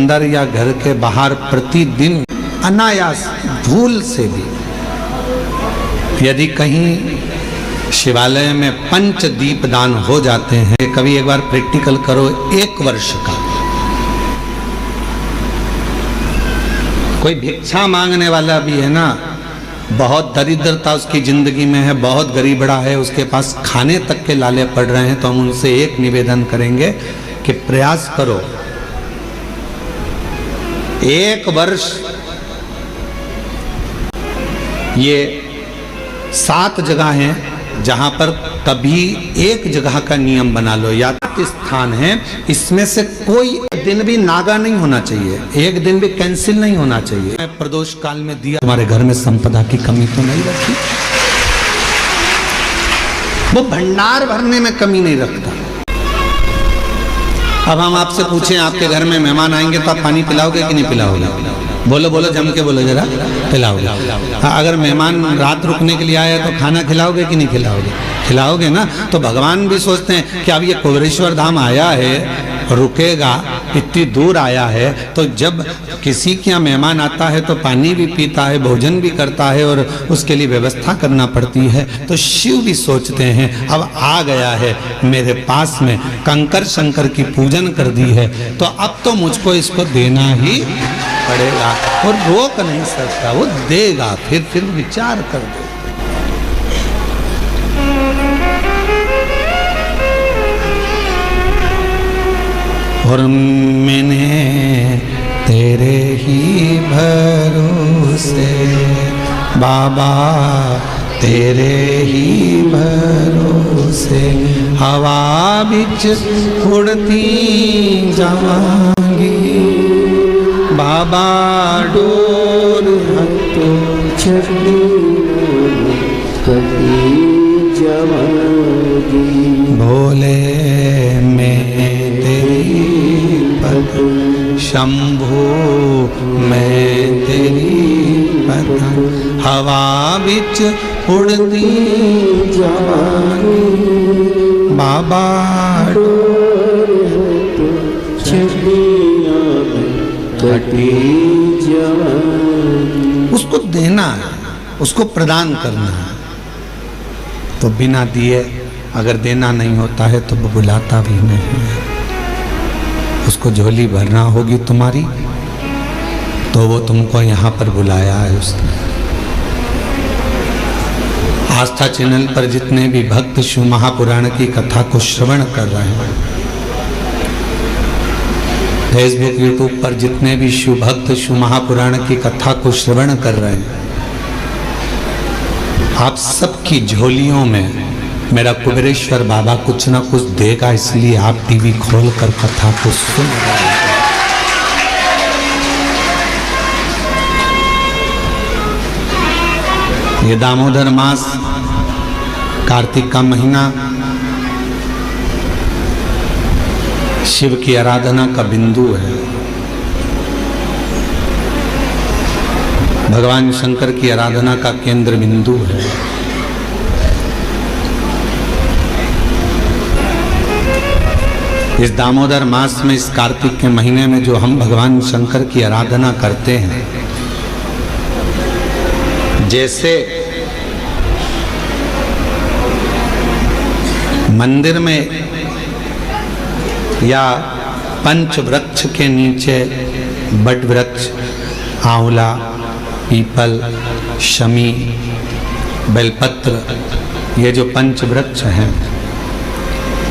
अंदर या घर के बाहर प्रतिदिन अनायास भूल से भी यदि कहीं शिवालय में पंच दीप दान हो जाते हैं, कभी एक बार प्रैक्टिकल करो, 1 वर्ष का। कोई भिक्षा मांगने वाला भी है ना, बहुत दरिद्रता उसकी जिंदगी में है, बहुत गरीबड़ा है, उसके पास खाने तक के लाले पड़ रहे हैं, तो हम उनसे एक निवेदन करेंगे कि प्रयास करो 1 वर्ष ये 7 जगह हैं जहां पर कभी एक जगह का नियम बना लो, या स्थान है, इसमें से कोई दिन भी नागा नहीं होना चाहिए, एक दिन भी कैंसिल नहीं होना चाहिए। प्रदोष काल में दिया, तुम्हारे घर में संपदा की कमी तो नहीं रखती, वो भंडार भरने में कमी नहीं रखता। अब हम आपसे पूछें, आपके घर में मेहमान आएंगे तो आप पानी पिलाओगे कि नहीं पिलाओगे? बोलो बोलो, जम के बोलो जरा, खिलाओगे। अगर मेहमान रात रुकने के लिए आया तो खाना खिलाओगे कि नहीं खिलाओगे? खिलाओगे ना। तो भगवान भी सोचते हैं कि अब ये कुबेरेश्वर धाम आया है, रुकेगा, इतनी दूर आया है, तो जब किसी के यहाँ मेहमान आता है तो पानी भी पीता है, भोजन भी करता है और उसके लिए व्यवस्था करना पड़ती है। तो शिव भी सोचते हैं अब आ गया है मेरे पास में, कंकर शंकर की पूजन कर दी है, तो अब तो मुझको इसको देना ही पड़ेगा, और रोक नहीं सकता, वो देगा। फिर विचार कर दो। और मैंने तेरे ही भरोसे बाबा, तेरे ही भरोसे हवा बिच उड़ती जावांगी बाबा, डोर हटो छड़ी कभी जावांगी। भोले मैं तेरी पत्नी, शंभू मैं तेरी पत्नी, हवा बिच उड़ती जावांगी बाबा, डोर हटो छड़ियां कटी जावांगी। उसको देना है, उसको प्रदान करना है। तो बिना दिए अगर देना नहीं होता है तो वो बुलाता भी नहीं है। उसको झोली भरना होगी तुम्हारी, तो वो तुमको यहाँ पर बुलाया है उसने। आस्था चैनल पर जितने भी भक्त शिव महापुराण की कथा को श्रवण कर रहे हैं, फेसबुक यूट्यूब पर जितने भी शिव भक्त शिव महापुराण की कथा को श्रवण कर रहे हैं, आप सबकी झोलियों में मेरा कुबेरेश्वर बाबा कुछ ना कुछ देगा, इसलिए आप टीवी खोलकर कथा को सुन रहे हैं। ये दामोदर मास, कार्तिक का महीना, शिव की आराधना का बिंदु है। भगवान शंकर की आराधना का केंद्र बिंदु है। इस दामोदर मास में, इस कार्तिक के महीने में जो हम भगवान शंकर की आराधना करते हैं, जैसे मंदिर में या पंच वृक्ष के नीचे बट वृक्ष, आंवला, पीपल, शमी, बेलपत्र, ये जो पंच वृक्ष हैं,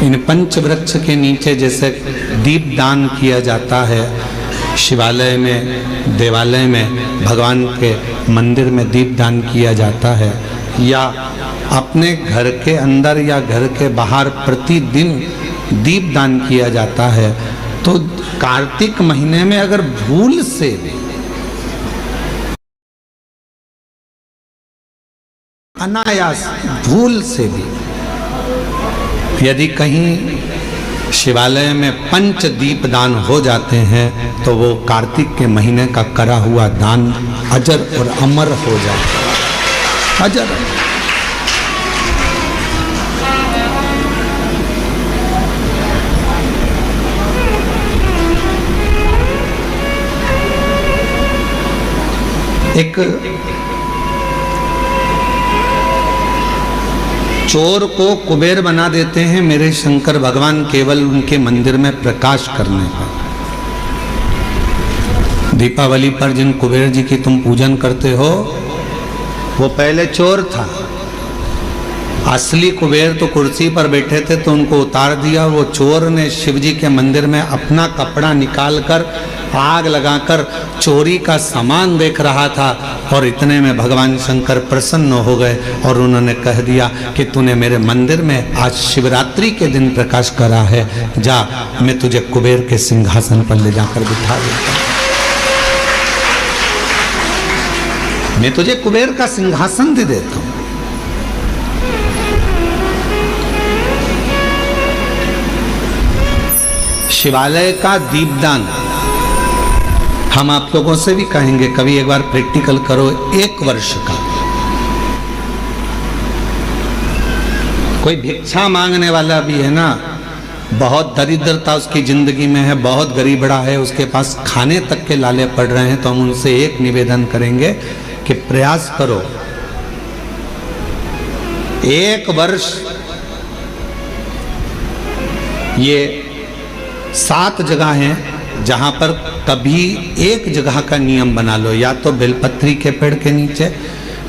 इन पंच वृक्ष के नीचे जैसे दीप दान किया जाता है, शिवालय में, देवालय में, भगवान के मंदिर में दीप दान किया जाता है, या अपने घर के अंदर या घर के बाहर प्रतिदिन दीप दान किया जाता है, तो कार्तिक महीने में अगर भूल से भी, अनायास भूल से भी यदि कहीं शिवालय में पंच दीप दान हो जाते हैं, तो वो कार्तिक के महीने का करा हुआ दान अजर और अमर हो जाता है। अजर। एक चोर को कुबेर बना देते हैं मेरे शंकर भगवान केवल उनके मंदिर में प्रकाश करने पर। दीपावली पर जिन कुबेर जी की तुम पूजन करते हो वो पहले चोर था। असली कुबेर तो कुर्सी पर बैठे थे तो उनको उतार दिया। वो चोर ने शिव जी के मंदिर में अपना कपड़ा निकालकर आग लगाकर चोरी का सामान देख रहा था और इतने में भगवान शंकर प्रसन्न हो गए और उन्होंने कह दिया कि तूने मेरे मंदिर में आज शिवरात्रि के दिन प्रकाश करा है, जा मैं तुझे कुबेर के सिंहासन पर ले जाकर बिठा देता हूं। मैं तुझे कुबेर का सिंहासन दे देता हूं। शिवालय का दीपदान हम आप लोगों से भी कहेंगे, कभी एक बार प्रैक्टिकल करो। 1 वर्ष का कोई भिक्षा मांगने वाला भी है ना, बहुत दरिद्रता उसकी जिंदगी में है, बहुत गरीबड़ा है, उसके पास खाने तक के लाले पड़ रहे हैं, तो हम उनसे एक निवेदन करेंगे कि प्रयास करो 1 वर्ष ये 7 जगह हैं जहां पर कभी एक जगह का नियम बना लो, या तो बेलपत्री के पेड़ के नीचे,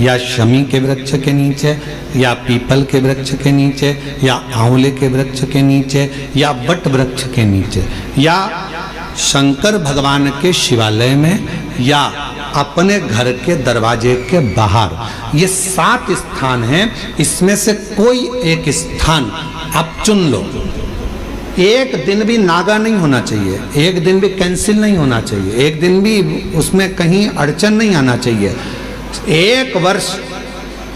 या शमी के वृक्ष के नीचे, या पीपल के वृक्ष के नीचे, या आंवले के वृक्ष के नीचे, या वट वृक्ष के नीचे, या शंकर भगवान के शिवालय में, या अपने घर के दरवाजे के बाहर। ये 7 स्थान हैं, इसमें से कोई एक स्थान आप चुन लो। एक दिन भी नागा नहीं होना चाहिए, एक दिन भी कैंसिल नहीं होना चाहिए, एक दिन भी उसमें कहीं अड़चन नहीं आना चाहिए। 1 वर्ष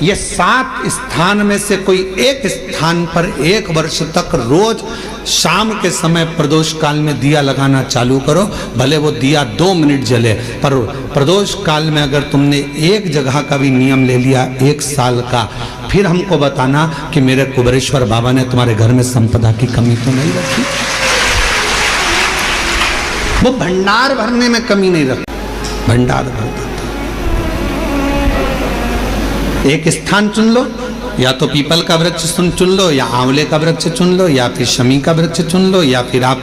ये 7 स्थान में से कोई एक स्थान पर 1 वर्ष तक रोज शाम के समय प्रदोष काल में दिया लगाना चालू करो। भले वो दिया 2 मिनट जले, पर प्रदोष काल में अगर तुमने एक जगह का भी नियम ले लिया 1 साल का, फिर हमको बताना कि मेरे कुबेरेश्वर बाबा ने तुम्हारे घर में संपदा की कमी तो नहीं रखी। वो भंडार भरने में कमी नहीं रखी, भंडार भरता। एक स्थान चुन लो, या तो पीपल का वृक्ष चुन लो, या आंवले का वृक्ष चुन लो, या फिर शमी का वृक्ष चुन लो, या फिर आप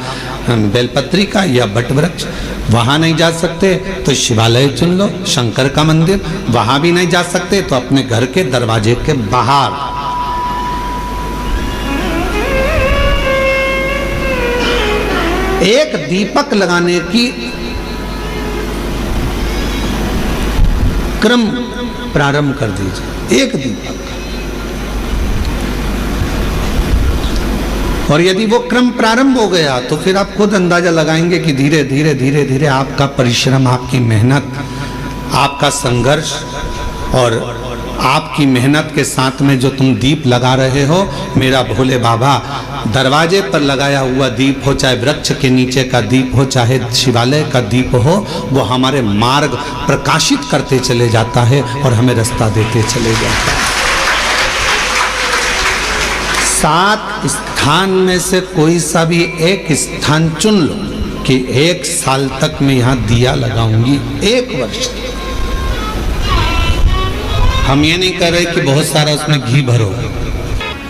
बेलपत्री का या बट वृक्ष। वहां नहीं जा सकते तो शिवालय चुन लो, शंकर का मंदिर। वहां भी नहीं जा सकते तो अपने घर के दरवाजे के बाहर। एक दीपक लगाने की क्रम प्रारंभ कर दीजिए, एक दीपक। और यदि वो क्रम प्रारंभ हो गया तो फिर आप खुद अंदाजा लगाएंगे कि धीरे धीरे धीरे धीरे आपका परिश्रम, आपकी मेहनत, आपका संघर्ष और आपकी मेहनत के साथ में जो तुम दीप लगा रहे हो, मेरा भोले बाबा दरवाजे पर लगाया हुआ दीप हो, चाहे वृक्ष के नीचे का दीप हो, चाहे शिवालय का दीप हो, वो हमारे मार्ग प्रकाशित करते चले जाता है और हमें रास्ता देते चले जाता है। 7 स्थान में से कोई सा भी एक स्थान चुन लो कि 1 साल तक मैं यहाँ दिया लगाऊंगी, 1 वर्ष। हम ये नहीं कर रहे कि बहुत सारा उसमें घी भरो।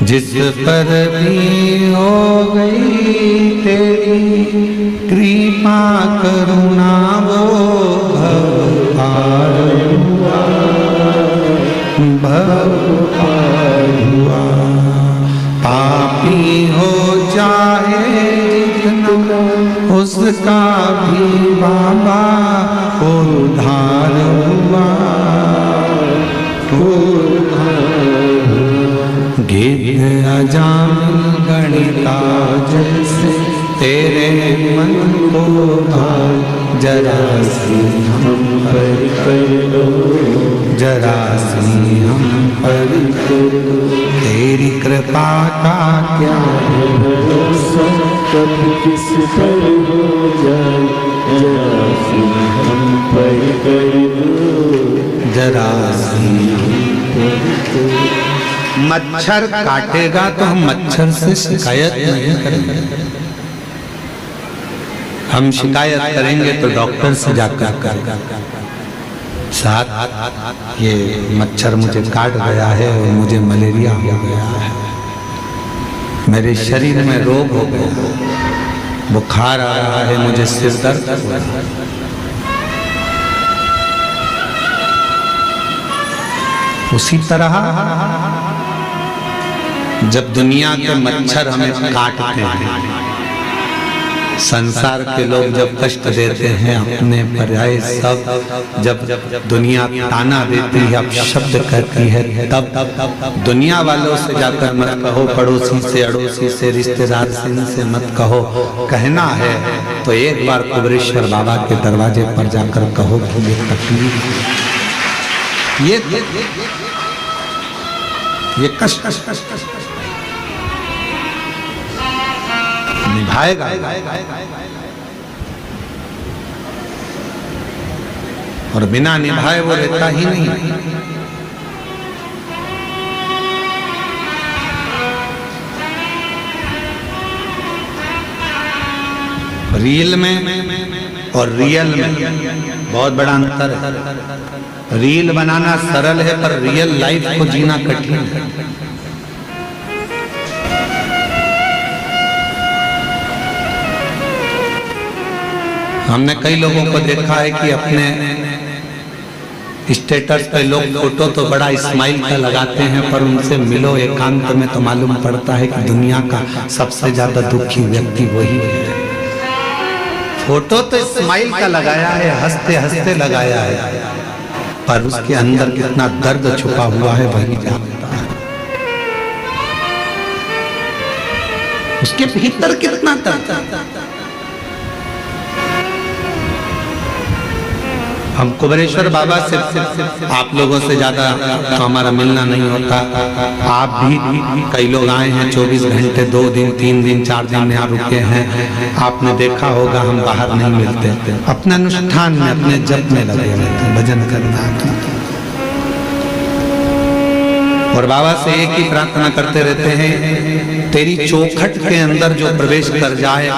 जिस पर भी हो गई तेरी कृपा करुणा वो भव पार हुआ, भव पार हुआ। पापी हो जाए जितना उसका भी बाबा उद्धार हुआ, गिद्ध अजामिल गणिका जैसे तेरे मन को भार, जरा सी हम पर कर दो, जरा सी हम पर कर दो। तेरी कृपा का क्या भरोसा, कब किस पर हो जाए, जरा सी हम पर कर दो, जरा सी हम पर कर दो। मच्छर काटेगा तो हम मच्छर से शिकायत नहीं करेंगे, हम शिकायत करेंगे तो डॉक्टर से जाकर करेंगे। साथ ये मच्छर मुझे काट गया है और मुझे मलेरिया हो गया है, मेरे शरीर में रोग हो गया, बुखार आ रहा है, मुझे सिर दर्द हो रहा है। उसी तरह जब दुनिया के मच्छर हमें काटते हैं, संसार के लोग जब कष्ट देते हैं, अपने पर्याय सब जब दुनिया ताना देती है, अपशब्द कहती है, तब दुनिया वालों से जाकर मत कहो, पड़ोसी से, अड़ोसी से, रिश्तेदार से, इनसे मत कहो। कहना है तो एक बार कुबेरेश्वर बाबा के दरवाजे पर जाकर कहो कि ये तकलीफ, ये कष्ट निभाएगा। और बिना निभाए वो रहता ही नहीं। रील में और रियल में बहुत बड़ा अंतर है। रील बनाना सरल है, पर रियल लाइफ को जीना कठिन है। हमने कई लोगों को देखा है कि अपने स्टेटस पे लोग फोटो तो बड़ा स्माइल का लगाते हैं, पर उनसे मिलो एकांत में तो मालूम पड़ता है कि दुनिया का सबसे ज्यादा दुखी व्यक्ति वही है। फोटो तो स्माइल का लगाया है, हंसते हंसते लगाया है, पर उसके अंदर कितना दर्द छुपा हुआ है वही जानता है। उसके भीतर कितना दर्द। हम कुबेरेश्वर बाबा से आप लोगों से ज्यादा तो हमारा मिलना नहीं होता। आप भी कई लोग आए हैं 24 घंटे, 2 दिन, 3 दिन, 4 दिन यहाँ रुके हैं। आपने देखा होगा हम बाहर नहीं मिलते, अपने अनुष्ठान में, अपने जप में लगे रहते हैं, भजन करना। और बाबा से एक ही प्रार्थना करते रहते हैं, तेरी चौखट के अंदर जो प्रवेश कर जाए,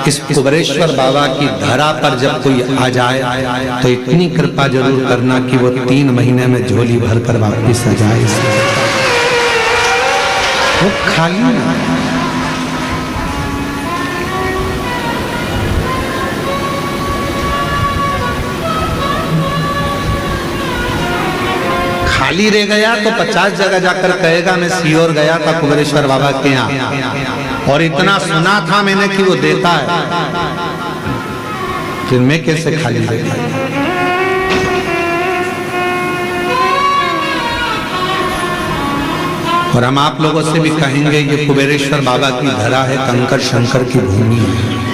इस कुबेरेश्वर बाबा की धरा पर जब कोई आ जाए तो इतनी कृपा जरूर करना कि वो 3 महीने में झोली भर कर वापिस आ जाए। वो खाली ना, खाली रह गया तो 50 जगह जाकर कहेगा मैं सियोर गया था कुबेरेश्वर बाबा के यहाँ और इतना सुना था मैंने कि वो देता है, फिर मैं कैसे खाली रह गया। और हम आप लोगों से भी कहेंगे ये कुबेरेश्वर बाबा की धरा है, कंकर शंकर की भूमि है।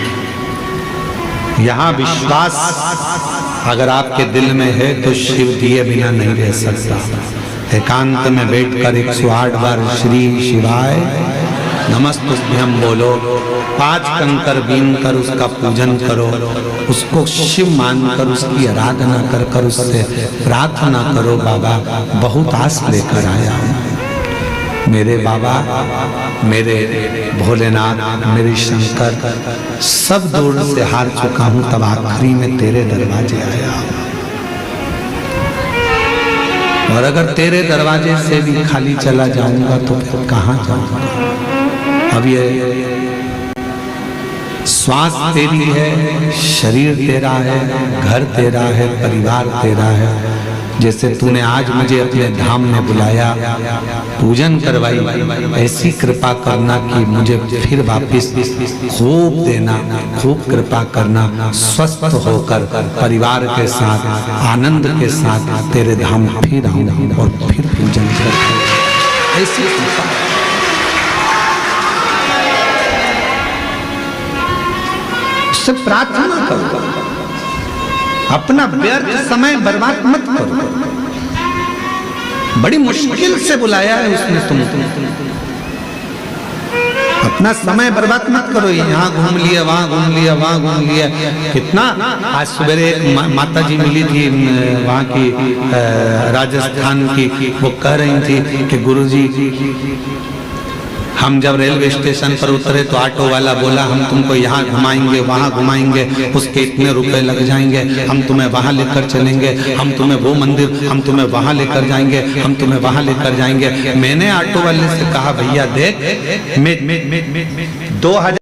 यहाँ विश्वास अगर आपके दिल में है तो शिव दिए बिना नहीं रह सकता। एकांत में बैठकर 108 बार श्री शिवाय नमस्तुभ्यं बोलो, 5 कंकर बीन कर उसका पूजन करो, उसको शिव मानकर उसकी आराधना कर कर उससे प्रार्थना करो, बाबा बहुत आस लेकर आया हूँ, मेरे बाबा, मेरे भोलेनाथ, मेरे शंकर, सब दूर से हार चुका हूं, तब आखिरी में तेरे दरवाजे आया हूं। और अगर तेरे दरवाजे से भी खाली चला जाऊंगा तो फिर कहां जाऊंगा। अब ये श्वास तेरी है, शरीर तेरा है, घर तेरा है, परिवार तेरा है। जैसे तूने आज मुझे अपने धाम में बुलाया, पूजन करवाई, ऐसी कृपा करना कि मुझे फिर वापिस खूब देना, खूब कृपा करना, स्वस्थ होकर परिवार के साथ, आनंद के साथ तेरे धाम फिर आऊं और फिर पूजन कर। ऐसी कृपा उससे प्रार्थना करो, अपना व्यर्थ समय बर्बाद मत करो। बड़ी मुश्किल से बुलाया है उसने तुमको, अपना समय बर्बाद मत करो। यहाँ घूम लिया, वहाँ घूम लिया, वहाँ घूम लिया, कितना। आज सवेरे एक माता जी मिली थी वहाँ की, राजस्थान की, वो कह रही थी कि गुरुजी हम जब रेलवे स्टेशन पर उतरे तो ऑटो वाला बोला हम तुमको यहाँ घुमाएंगे, वहाँ घुमाएंगे, उसके इतने रुपए लग जाएंगे, हम तुम्हें वहाँ लेकर चलेंगे, हम तुम्हें वो मंदिर, हम तुम्हें वहाँ लेकर जाएंगे, हम तुम्हें वहाँ लेकर जाएंगे। मैंने ऑटो वाले से कहा भैया देख, 2000